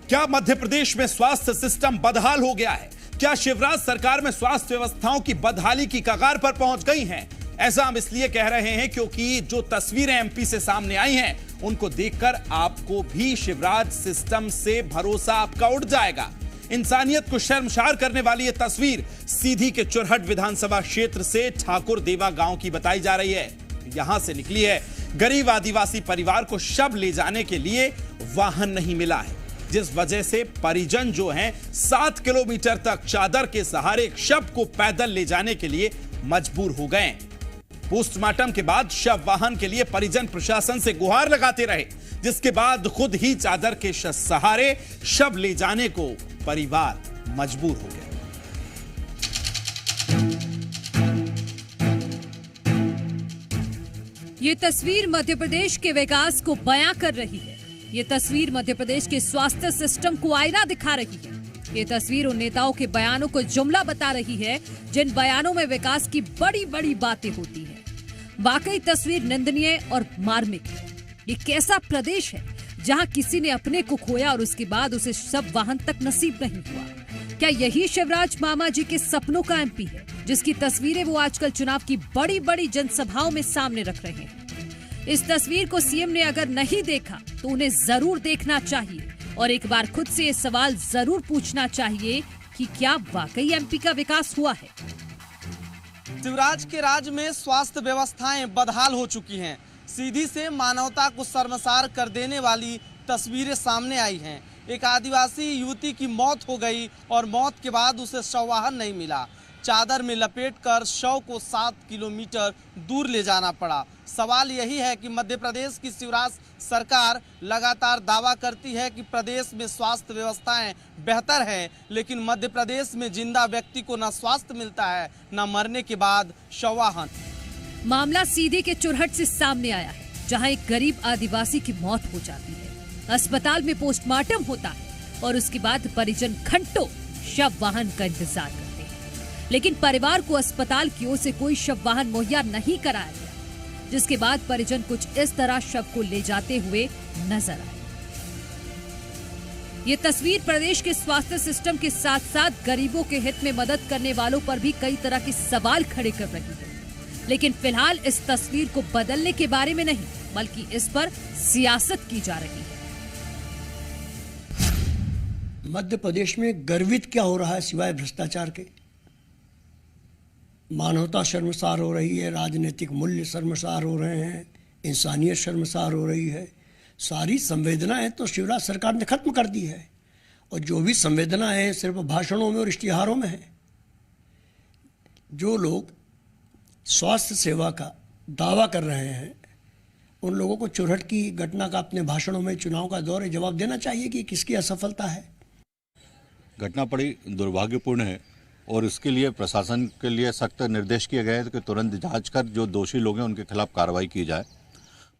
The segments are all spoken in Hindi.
क्या मध्य प्रदेश में स्वास्थ्य सिस्टम बदहाल हो गया है? क्या शिवराज सरकार में स्वास्थ्य व्यवस्थाओं की बदहाली की कगार पर पहुंच गई हैं? ऐसा हम इसलिए कह रहे हैं क्योंकि जो तस्वीरें एमपी से सामने आई हैं, उनको देखकर आपको भी शिवराज सिस्टम से भरोसा आपका उठ जाएगा। इंसानियत को शर्मसार करने वाली यह तस्वीर सीधी के चुरहट विधानसभा क्षेत्र से ठाकुर देवा गांव की बताई जा रही है। यहां से निकली है गरीब आदिवासी परिवार को शव ले जाने के लिए वाहन नहीं मिला है, जिस वजह से परिजन जो हैं 7 किलोमीटर तक चादर के सहारे एक शव को पैदल ले जाने के लिए मजबूर हो गए। पोस्टमार्टम के बाद शव वाहन के लिए परिजन प्रशासन से गुहार लगाते रहे, जिसके बाद खुद ही चादर के सहारे शव ले जाने को परिवार मजबूर हो गया। ये तस्वीर मध्य प्रदेश के विकास को बयां कर रही है। ये तस्वीर मध्य प्रदेश के स्वास्थ्य सिस्टम को आईना दिखा रही है। ये तस्वीर उन नेताओं के बयानों को जुमला बता रही है जिन बयानों में विकास की बड़ी बड़ी बातें होती हैं। वाकई तस्वीर निंदनीय और मार्मिक है। ये कैसा प्रदेश है जहां किसी ने अपने को खोया और उसके बाद उसे शव वाहन तक नसीब नहीं हुआ? क्या यही शिवराज मामा जी के सपनों का एमपी है, जिसकी तस्वीरें वो आजकल चुनाव की बड़ी बड़ी जनसभाओं में सामने रख रहे हैं? इस तस्वीर को सीएम ने अगर नहीं देखा तो उन्हें जरूर देखना चाहिए और एक बार खुद से ये सवाल जरूर पूछना चाहिए कि क्या वाकई एमपी का विकास हुआ है? शिवराज के राज में स्वास्थ्य व्यवस्थाएं बदहाल हो चुकी हैं। सीधी से मानवता को शर्मसार कर देने वाली तस्वीरें सामने आई हैं। एक आदिवासी युवती की मौत हो गई और मौत के बाद उसे शव वाहन नहीं मिला। चादर में लपेटकर शव को 7 किलोमीटर दूर ले जाना पड़ा। सवाल यही है कि मध्य प्रदेश की शिवराज सरकार लगातार दावा करती है कि प्रदेश में स्वास्थ्य व्यवस्थाएं बेहतर हैं, लेकिन मध्य प्रदेश में जिंदा व्यक्ति को न स्वास्थ्य मिलता है न मरने के बाद शव वाहन। मामला सीधे के चुरहट से सामने आया है, जहां एक गरीब आदिवासी की मौत हो जाती है। अस्पताल में पोस्टमार्टम होता है और उसके बाद परिजन घंटों शव वाहन का इंतजार करते हैं, लेकिन परिवार को अस्पताल की ओर से कोई शव वाहन मुहैया नहीं कराया गया, जिसके बाद परिजन कुछ इस तरह शव को ले जाते हुए नजर आए। ये तस्वीर प्रदेश के स्वास्थ्य सिस्टम के साथ साथ गरीबों के हित में मदद करने वालों पर भी कई तरह के सवाल खड़े कर रही है, लेकिन फिलहाल इस तस्वीर को बदलने के बारे में नहीं, बल्कि इस पर सियासत की जा रही है। मध्य प्रदेश में गर्वित क्या हो रहा है सिवाय भ्रष्टाचार के? मानवता शर्मसार हो रही है, राजनीतिक मूल्य शर्मसार हो रहे हैं, इंसानियत शर्मसार हो रही है। सारी संवेदनाएं तो शिवराज सरकार ने खत्म कर दी है, और जो भी संवेदना है सिर्फ भाषणों में और इश्तिहारों में है। जो लोग स्वास्थ्य सेवा का दावा कर रहे हैं, उन लोगों को चुरहट की घटना का अपने भाषणों में चुनाव का दौर जवाब देना चाहिए कि किसकी असफलता है। घटना बड़ी दुर्भाग्यपूर्ण है और इसके लिए प्रशासन के लिए सख्त निर्देश किए गए हैं कि तुरंत जांच कर जो दोषी लोग हैं उनके खिलाफ कार्रवाई की जाए।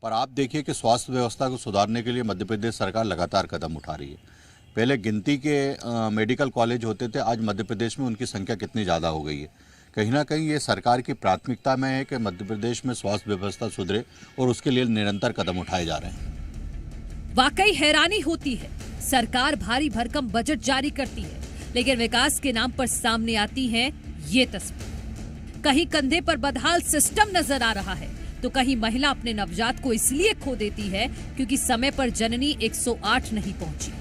पर आप देखिए कि स्वास्थ्य व्यवस्था को सुधारने के लिए मध्य प्रदेश सरकार लगातार कदम उठा रही है। पहले गिनती के मेडिकल कॉलेज होते थे, आज मध्य प्रदेश में उनकी संख्या कितनी ज़्यादा हो गई है। कहीं ना कहीं ये सरकार की प्राथमिकता में है कि मध्य प्रदेश में स्वास्थ्य व्यवस्था सुधरे और उसके लिए निरंतर कदम उठाए जा रहे हैं। वाकई हैरानी होती है, सरकार भारी भरकम बजट जारी करती है, लेकिन विकास के नाम पर सामने आती है ये तस्वीर। कहीं कंधे पर बदहाल सिस्टम नजर आ रहा है, तो कहीं महिला अपने नवजात को इसलिए खो देती है क्योंकि समय पर जननी 108 नहीं पहुंची,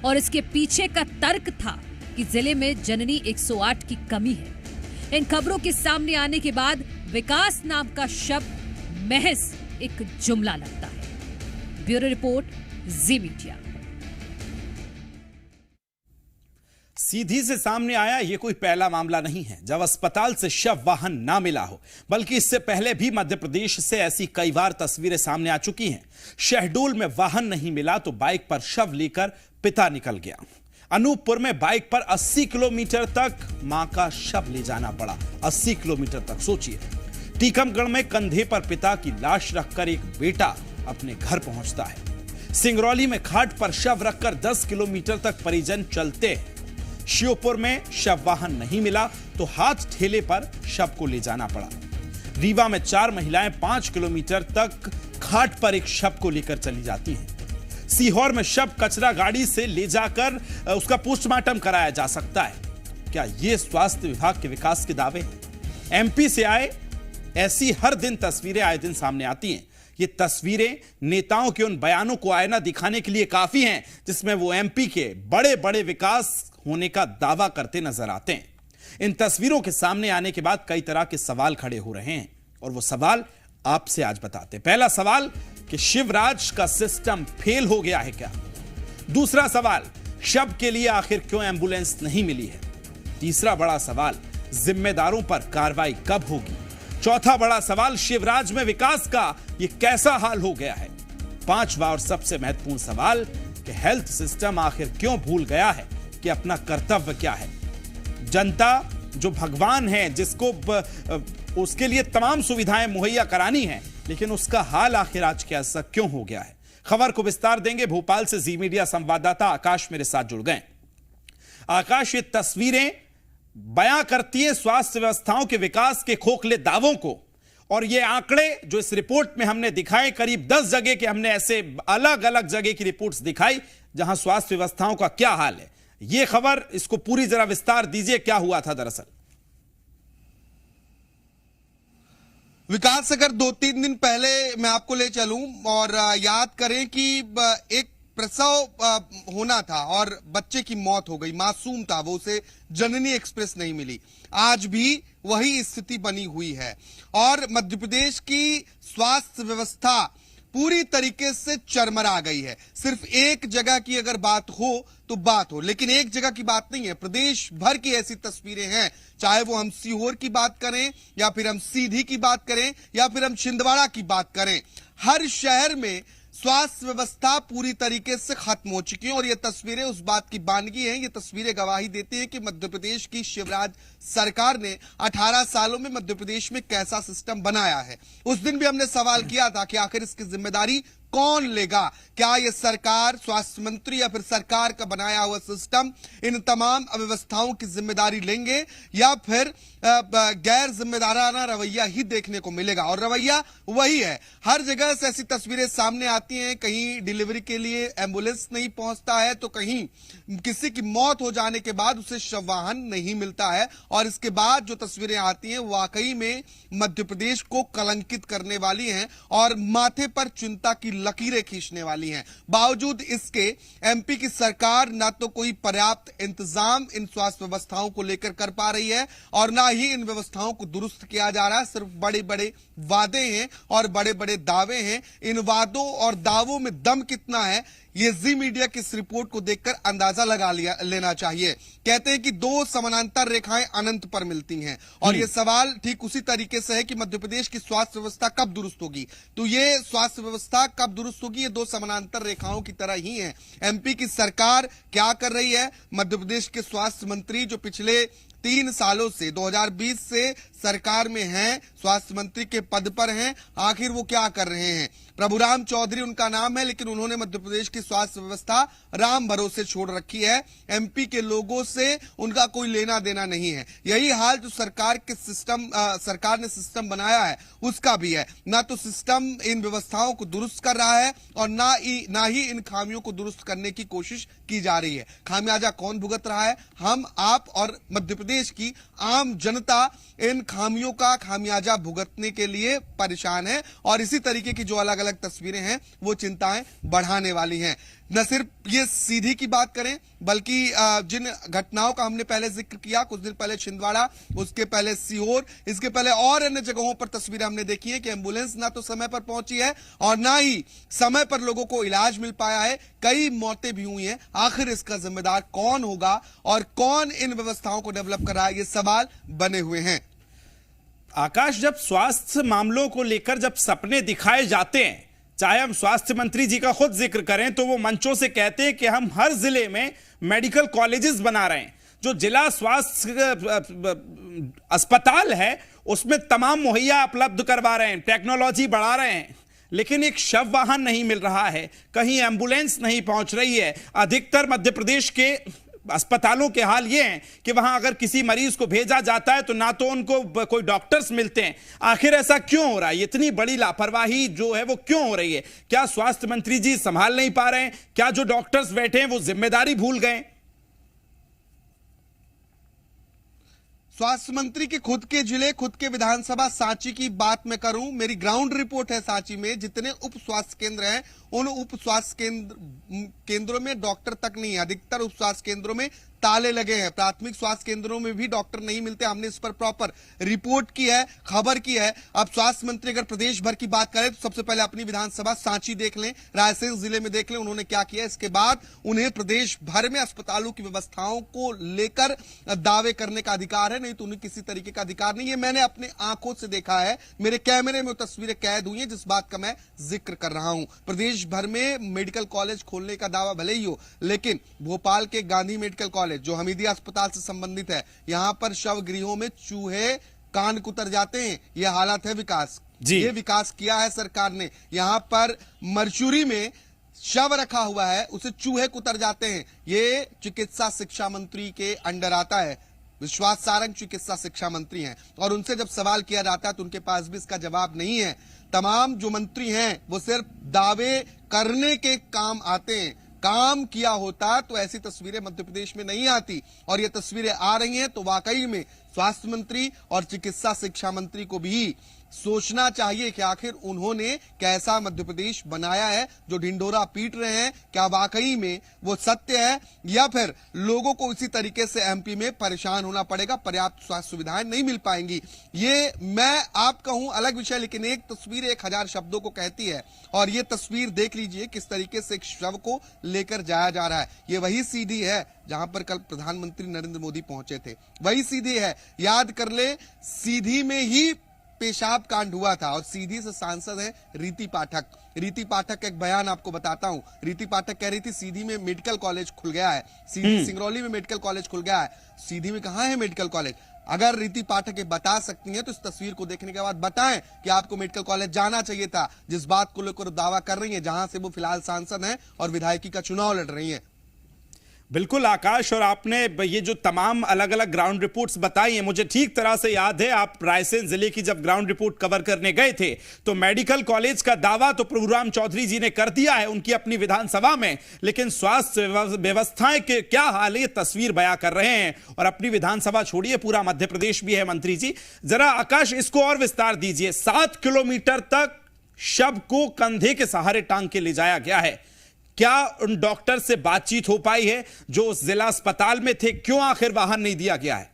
और इसके पीछे का तर्क था कि जिले में जननी 108 की कमी है। इन खबरों के सामने आने के बाद विकास नाम का शब्द महज एक जुमला लगता है। ब्यूरो रिपोर्ट, जी मीडिया। सीधी से सामने आया ये कोई पहला मामला नहीं है जब अस्पताल से शव वाहन ना मिला हो, बल्कि इससे पहले भी मध्य प्रदेश से ऐसी कई बार तस्वीरें सामने आ चुकी हैं। शहडोल में वाहन नहीं मिला तो बाइक पर शव लेकर पिता निकल गया। अनूपपुर में बाइक पर 80 किलोमीटर तक मां का शव ले जाना पड़ा। 80 किलोमीटर तक, सोचिए। टीकमगढ़ में कंधे पर पिता की लाश रखकर एक बेटा अपने घर पहुंचता है। सिंगरौली में खाट पर शव रखकर 10 किलोमीटर तक परिजन चलते हैं। श्योपुर में शव वाहन नहीं मिला तो हाथ ठेले पर शव को ले जाना पड़ा। रीवा में 4 महिलाएं 5 किलोमीटर तक खाट पर एक शव को लेकर चली जाती हैं। सीहोर में शव कचरा गाड़ी से ले जाकर उसका पोस्टमार्टम कराया जा सकता है। क्या ये स्वास्थ्य विभाग के विकास के दावे हैं? एमपी से आए ऐसी हर दिन तस्वीरें आए दिन सामने आती हैं। ये तस्वीरें नेताओं के उन बयानों को आईना दिखाने के लिए काफी हैं जिसमें वो एमपी के बड़े बड़े विकास होने का दावा करते नजर आते हैं। इन तस्वीरों के सामने आने के बाद कई तरह के सवाल खड़े हो रहे हैं और वो सवाल आपसे आज बताते हैं। पहला सवाल कि शिवराज का सिस्टम फेल हो गया है क्या? दूसरा सवाल, शव के लिए आखिर क्यों एंबुलेंस नहीं मिली है? तीसरा बड़ा सवाल, जिम्मेदारों पर कार्रवाई कब होगी? चौथा बड़ा सवाल, शिवराज में विकास का ये कैसा हाल हो गया है? पांचवा और सबसे महत्वपूर्ण सवाल कि हेल्थ सिस्टम आखिर क्यों भूल गया है कि अपना कर्तव्य क्या है? जनता जो भगवान है, जिसको उसके लिए तमाम सुविधाएं मुहैया करानी है, लेकिन उसका हाल आखिर आज के ऐसा क्यों हो गया है? खबर को विस्तार देंगे। भोपाल से जी मीडिया संवाददाता आकाश मेरे साथ जुड़ गए। आकाश, ये तस्वीरें बयां करती है स्वास्थ्य व्यवस्थाओं के विकास के खोखले दावों को, और ये आंकड़े जो इस रिपोर्ट में हमने दिखाए, करीब 10 जगह के हमने ऐसे अलग अलग जगह की रिपोर्ट्स दिखाई जहां स्वास्थ्य व्यवस्थाओं का क्या हाल है। ये खबर, इसको पूरी जरा विस्तार दीजिए, क्या हुआ था दरअसल? विकास, अगर 2-3 दिन पहले मैं आपको ले चलूं और याद करें कि एक प्रसव होना था और बच्चे की मौत हो गई, मासूम था वो, उसे जननी एक्सप्रेस नहीं मिली। आज भी वही स्थिति बनी हुई है और मध्य प्रदेश की स्वास्थ्य व्यवस्था पूरी तरीके से चरमरा गई है। सिर्फ एक जगह की अगर बात हो तो बात हो, लेकिन एक जगह की बात नहीं है, प्रदेश भर की ऐसी तस्वीरें हैं, चाहे वो हम सीहोर की बात करें या फिर हम सीधी की बात करें या फिर हम छिंदवाड़ा की बात करें। हर शहर में स्वास्थ्य व्यवस्था पूरी तरीके से खत्म हो चुकी है और ये तस्वीरें उस बात की बानगी हैं। ये तस्वीरें गवाही देती हैं कि मध्य प्रदेश की शिवराज सरकार ने 18 सालों में मध्य प्रदेश में कैसा सिस्टम बनाया है। उस दिन भी हमने सवाल किया था कि आखिर इसकी जिम्मेदारी कौन लेगा? क्या ये सरकार, स्वास्थ्य मंत्री या फिर सरकार का बनाया हुआ सिस्टम इन तमाम अव्यवस्थाओं की जिम्मेदारी लेंगे या फिर गैर जिम्मेदाराना रवैया ही देखने को मिलेगा? और रवैया वही है। हर जगह से ऐसी तस्वीरें सामने आती हैं, कहीं डिलीवरी के लिए एम्बुलेंस नहीं पहुंचता है तो कहीं किसी की मौत हो जाने के बाद उसे शव वाहन नहीं मिलता है। और इसके बाद जो तस्वीरें आती हैं वाकई में मध्य प्रदेश को कलंकित करने वाली हैं और माथे पर चिंता की लकीरें खींचने वाली हैं। बावजूद इसके एमपी की सरकार ना तो कोई पर्याप्त इंतजाम इन स्वास्थ्य व्यवस्थाओं को लेकर कर पा रही है और ना ही इन व्यवस्थाओं को दुरुस्त किया जा रहा है। सिर्फ बड़े बड़े वादे हैं और बड़े बड़े दावे हैं। इन वादों और दावों में दम कितना है ये जी मीडिया की इस रिपोर्ट को देखकर अंदाजा लगा लेना चाहिए। कहते हैं कि दो समानांतर रेखाएं अनंत पर मिलती हैं और ये सवाल ठीक उसी तरीके से है कि मध्य प्रदेश की स्वास्थ्य व्यवस्था कब दुरुस्त होगी। तो ये स्वास्थ्य व्यवस्था कब दुरुस्त होगी, ये दो समानांतर रेखाओं की तरह ही है। एमपी की सरकार क्या कर रही है? मध्य प्रदेश के स्वास्थ्य मंत्री जो पिछले 3 सालों से 2020 से सरकार में हैं, स्वास्थ्य मंत्री के पद पर हैं, आखिर वो क्या कर रहे हैं? प्रभुराम चौधरी उनका नाम है, लेकिन उन्होंने मध्य प्रदेश की स्वास्थ्य व्यवस्था राम भरोसे छोड़ रखी है। एमपी के लोगों से उनका कोई लेना देना नहीं है। यही हाल जो सरकार ने सिस्टम बनाया है उसका भी है। ना तो सिस्टम इन व्यवस्थाओं को दुरुस्त कर रहा है और ना ही इन खामियों को दुरुस्त करने की कोशिश की जा रही है। खामियाजा कौन भुगत रहा है? हम, आप और मध्य प्रदेश की आम जनता इन खामियों का खामियाजा भुगतने के लिए परेशान है और इसी तरीके की जो अलग अलग तस्वीरें हैं वो चिंताएं बढ़ाने वाली हैं। न सिर्फ ये सीधी की बात करें बल्कि जिन घटनाओं का हमने पहले जिक्र किया, कुछ दिन पहले छिंदवाड़ा, उसके पहले सीहोर, इसके पहले और अन्य जगहों पर तस्वीरें हमने देखी है कि एम्बुलेंस ना तो समय पर पहुंची है और ना ही समय पर लोगों को इलाज मिल पाया है। कई मौतें भी हुई हैं। आखिर इसका जिम्मेदार कौन होगा और कौन इन व्यवस्थाओं को डेवलप कर रहा है, ये सवाल बने हुए हैं। आकाश, जब स्वास्थ्य मामलों को लेकर जब सपने दिखाए जाते हैं, चाहे हम स्वास्थ्य मंत्री जी का खुद जिक्र करें तो वो मंचों से कहते हैं कि हम हर जिले में मेडिकल कॉलेजेस बना रहे हैं, जो जिला स्वास्थ्य अस्पताल है उसमें तमाम मुहैया उपलब्ध करवा रहे हैं, टेक्नोलॉजी बढ़ा रहे हैं, लेकिन एक शव वाहन नहीं मिल रहा है, कहीं एम्बुलेंस नहीं पहुंच रही है। अधिकतर मध्य प्रदेश के अस्पतालों के हाल ये हैं कि वहां अगर किसी मरीज को भेजा जाता है तो ना तो उनको कोई डॉक्टर्स मिलते हैं। आखिर ऐसा क्यों हो रहा है? इतनी बड़ी लापरवाही जो है वो क्यों हो रही है? क्या स्वास्थ्य मंत्री जी संभाल नहीं पा रहे हैं? क्या जो डॉक्टर्स बैठे हैं वो जिम्मेदारी भूल गए? स्वास्थ्य मंत्री के खुद के जिले, खुद के विधानसभा सांची की बात मैं करूं, मेरी ग्राउंड रिपोर्ट है सांची में जितने उप स्वास्थ्य केंद्र हैं उन उप स्वास्थ्य केंद्रों में डॉक्टर तक नहीं है। अधिकतर उप स्वास्थ्य केंद्रों में ताले लगे हैं। प्राथमिक स्वास्थ्य केंद्रों में भी डॉक्टर नहीं मिलते। हमने इस पर प्रॉपर रिपोर्ट की है, खबर की है। अब स्वास्थ्य मंत्री अगर प्रदेश भर की बात करें तो सबसे पहले अपनी विधानसभा सांची देख लें, रायसेन जिले में देख लें उन्होंने क्या किया। इसके बाद उन्हें प्रदेश भर में अस्पतालों की व्यवस्थाओं को लेकर दावे करने का अधिकार है, नहीं तो उन्हें किसी तरीके का अधिकार नहीं है। मैंने अपने आंखों से देखा है, मेरे कैमरे में तस्वीरें कैद हुई हैं जिस बात का मैं जिक्र कर रहा हूं। प्रदेश भर में मेडिकल कॉलेज खोलने का दावा भले ही हो, लेकिन भोपाल के गांधी मेडिकल कॉलेज जो हमीदिया अस्पताल से संबंधित है, यहां पर शव गृहों में चूहे कान कुतर जाते हैं। यह हालत है विकास जी। ये विकास किया है सरकार ने। यहां पर मरचुरी में शव रखा हुआ है, उसे चूहे कुतर जाते हैं। ये चिकित्सा शिक्षा मंत्री के अंडर आता है। विश्वास सारंग चिकित्सा शिक्षा मंत्री हैं और उनसे जब सवाल किया जाता है तो उनके पास भी इसका जवाब नहीं है। तमाम जो मंत्री हैं वो सिर्फ दावे करने के काम आते हैं। काम किया होता तो ऐसी तस्वीरें मध्य प्रदेश में नहीं आती, और ये तस्वीरें आ रही हैं तो वाकई में स्वास्थ्य मंत्री और चिकित्सा शिक्षा मंत्री को भी सोचना चाहिए कि आखिर उन्होंने कैसा मध्य प्रदेश बनाया है जो ढिंढोरा पीट रहे हैं। क्या वाकई में वो सत्य है या फिर लोगों को इसी तरीके से एमपी में परेशान होना पड़ेगा, पर्याप्त स्वास्थ्य सुविधाएं नहीं मिल पाएंगी। ये मैं आप कहूं अलग विषय, लेकिन एक तस्वीर 1000 शब्दों को कहती है। और ये तस्वीर देख लीजिए किस तरीके से एक शव को लेकर जाया जा रहा है। ये वही सीधी है जहां पर कल प्रधानमंत्री नरेंद्र मोदी पहुंचे थे, वही सीधी है। याद कर ले, सीधी में ही पेशाब कांड हुआ था और सीधी से सांसद है रीति पाठक। रीति पाठक एक बयान आपको बताता हूं। रीति पाठक कह रही थी सीधी में मेडिकल कॉलेज खुल गया है, सीधी सिंगरौली में मेडिकल कॉलेज खुल गया है। सीधी में कहां है मेडिकल कॉलेज? अगर रीति पाठक ये बता सकती हैं तो इस तस्वीर को देखने के बाद बताएं कि आपको मेडिकल कॉलेज जाना चाहिए था, जिस बात को लेकर दावा कर रही है, जहां से वो फिलहाल सांसद हैं और विधायकी का चुनाव लड़ रही है। बिल्कुल आकाश, और आपने ये जो तमाम अलग अलग ग्राउंड रिपोर्ट्स बताई हैं, मुझे ठीक तरह से याद है आप रायसेन जिले की जब ग्राउंड रिपोर्ट कवर करने गए थे तो मेडिकल कॉलेज का दावा तो प्रभुराम चौधरी जी ने कर दिया है उनकी अपनी विधानसभा में, लेकिन स्वास्थ्य व्यवस्थाएं के क्या हाल है ये तस्वीर बयां कर रहे हैं। और अपनी विधानसभा छोड़िए, पूरा मध्य प्रदेश भी है मंत्री जी। जरा आकाश इसको और विस्तार दीजिए। 7 किलोमीटर तक शव को कंधे के सहारे टांग के ले जाया गया है। क्या उन डॉक्टर से बातचीत हो पाई है जो उस जिला अस्पताल में थे? क्यों आखिर वाहन नहीं दिया गया है?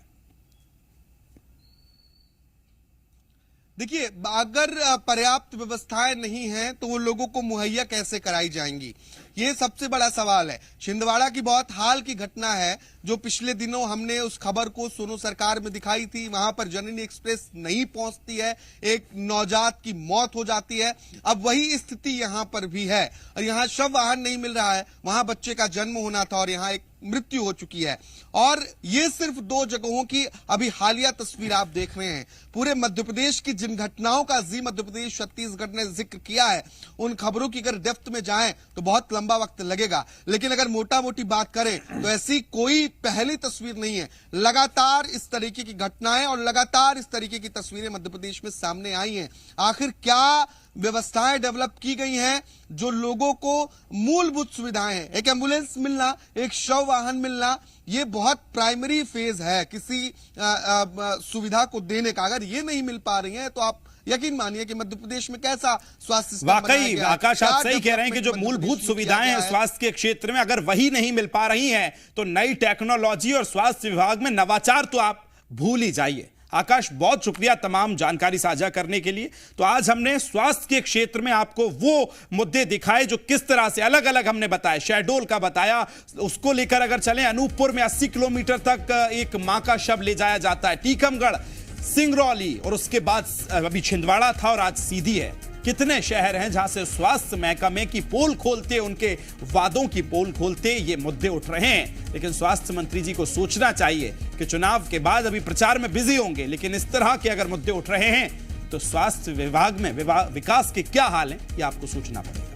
देखिए, अगर पर्याप्त व्यवस्थाएं नहीं हैं तो वो लोगों को मुहैया कैसे कराई जाएंगी, ये सबसे बड़ा सवाल है। छिंदवाड़ा की बहुत हाल की घटना है जो पिछले दिनों हमने उस खबर को सोनू सरकार में दिखाई थी। वहां पर जननी एक्सप्रेस नहीं पहुंचती है, एक नवजात की मौत हो जाती है। अब वही स्थिति यहां पर भी है और यहां शव वाहन नहीं मिल रहा है। वहां बच्चे का जन्म होना था और यहां एक मृत्यु हो चुकी है। और ये सिर्फ 2 जगहों की अभी हालिया तस्वीर आप देख रहे हैं। पूरे मध्य प्रदेश की जिन घटनाओं का जी मध्य प्रदेश छत्तीसगढ़ ने जिक्र किया है, उन खबरों की अगर डेप्थ में जाएं तो बहुत लंबा वक्त लगेगा, लेकिन अगर मोटा मोटी बात करें तो ऐसी कोई पहली तस्वीर नहीं है। लगातार इस तरीके की घटनाएं और लगातार इस तरीके की तस्वीरें मध्य प्रदेश में सामने आई हैं। आखिर क्या व्यवस्थाएं डेवलप की गई हैं जो लोगों को मूलभूत सुविधाएं हैं, एक एम्बुलेंस मिलना, एक शव वाहन मिलना, ये बहुत प्राइमरी फेज है किसी सुविधा को देने का। अगर ये नहीं मिल पा रही है तो आप यकीन मानिए कि मध्य प्रदेश में कैसा स्वास्थ्य सिस्टम वाकई आकाश आप सही कह रहे हैं कि जो मूलभूत सुविधाएं हैं स्वास्थ्य के क्षेत्र में अगर वही नहीं मिल पा रही हैं तो नई टेक्नोलॉजी और स्वास्थ्य विभाग में नवाचार तो आप भूल ही जाइए। आकाश, बहुत शुक्रिया तमाम जानकारी साझा करने के लिए। तो आज हमने स्वास्थ्य के क्षेत्र में आपको वो मुद्दे दिखाए जो किस तरह से अलग अलग हमने बताया। शहडोल का बताया, उसको लेकर अगर चलें अनूपपुर में 80 किलोमीटर तक एक मां का शव ले जाया जाता है, टीकमगढ़, सिंगरौली और उसके बाद अभी छिंदवाड़ा था और आज सीधी है। कितने शहर हैं जहां से स्वास्थ्य महकमे की पोल खोलते, उनके वादों की पोल खोलते ये मुद्दे उठ रहे हैं। लेकिन स्वास्थ्य मंत्री जी को सोचना चाहिए कि चुनाव के बाद अभी प्रचार में बिजी होंगे, लेकिन इस तरह के अगर मुद्दे उठ रहे हैं तो स्वास्थ्य विभाग में विकास के क्या हाल हैं ये आपको सोचना पड़ेगा।